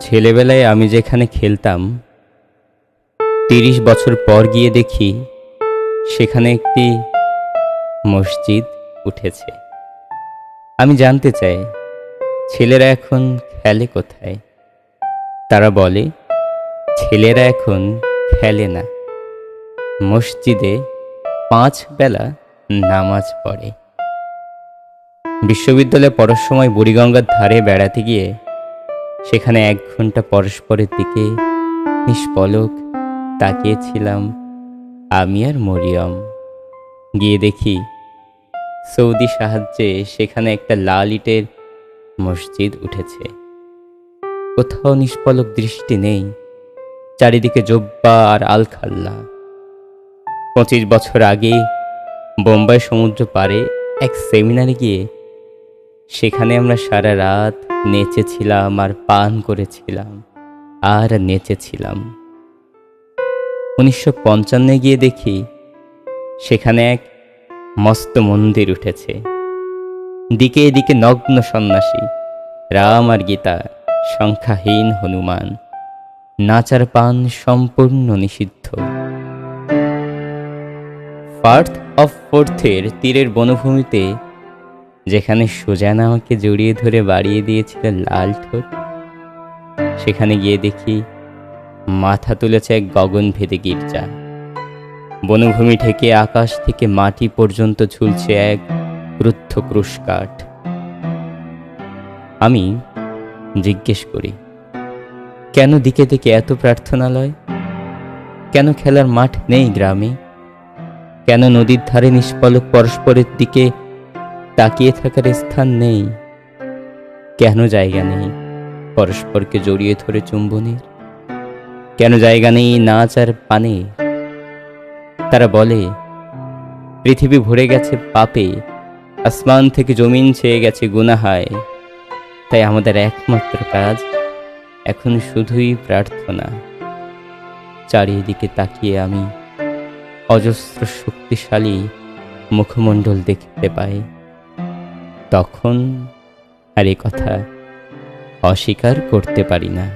ছেলেবেলায় আমি যেখানে খেলতাম ৩০ বছর পর গিয়ে দেখি সেখানে একটি মসজিদ উঠেছে। আমি জানতে চাই ছেলেরা এখন খেলে কোথায়। তারা বলে ছেলেরা এখন খেলে না, মসজিদে 5 বেলা নামাজ পড়ে। বিশ্ববিদ্যালয়ে পড়ার সময় বুড়িগঙ্গার ধারে বেড়াতে গিয়ে সেখানে 1 ঘন্টা পরস্পরের দিকে নিষ্পলক তাকিয়েছিলাম আমি আর মরিয়ম। গিয়ে দেখি সৌদি সাহায্যে সেখানে একটা লাল ইটের মসজিদ উঠেছে। কোথাও নিষ্পলক দৃষ্টি নেই, চারিদিকে জব্বা আর আলখাল্লা। 25 বছর আগে বোম্বাই সমুদ্র পাড়ে এক সেমিনারে গিয়ে সেখানে আমরা সারা রাত নেচেছিলাম আর পান করেছিলাম আর নেচেছিলাম। 1955 গিয়ে দেখি সেখানে এক মস্ত মন্দির উঠেছে। দিকে এদিকে নগ্ন সন্ন্যাসী, রাম আর গীতা, সংখ্যাহীন হনুমান, নাচার পান সম্পূর্ণ নিষিদ্ধ। ফার্থ অফ ফোর্থের তীরের বনভূমিতে যেখানে সুজানা আমাকে জড়িয়ে ধরে বাড়িয়ে দিয়েছিল লাল ঠোঁট, সেখানে গিয়ে দেখি মাথা তুলেছে এক গগনভেদী গির্জা। বনভূমি ঢেকে আকাশ থেকে মাটি পর্যন্ত ঝুলছে এক ক্রুদ্ধ ক্রুশকাঠ। আমি জিজ্ঞেস করি, কেন দিকে দিকে এত প্রার্থনালয়? কেন খেলার মাঠ নেই গ্রামে? কেন নদীর ধারে নিষ্পলক পরস্পরের দিকে তাকিয়ে থাকার স্থান নেই? কেন জায়গা নেই পরস্পরকে জড়িয়ে ধরে চুম্বনের? কেন জায়গা নেই নাচ আর পানে? তারা বলে পৃথিবী ভরে গেছে পাপে, আসমান থেকে জমিন ছেয়ে গেছে গুনাহায়। তাই আমাদের একমাত্র কাজ এখন শুধুই প্রার্থনা। চারিদিকে তাকিয়ে আমি অজস্র শক্তিশালী মুখমণ্ডল দেখতে পাই। তখন আর এ কথা অস্বীকার করতে পারি না।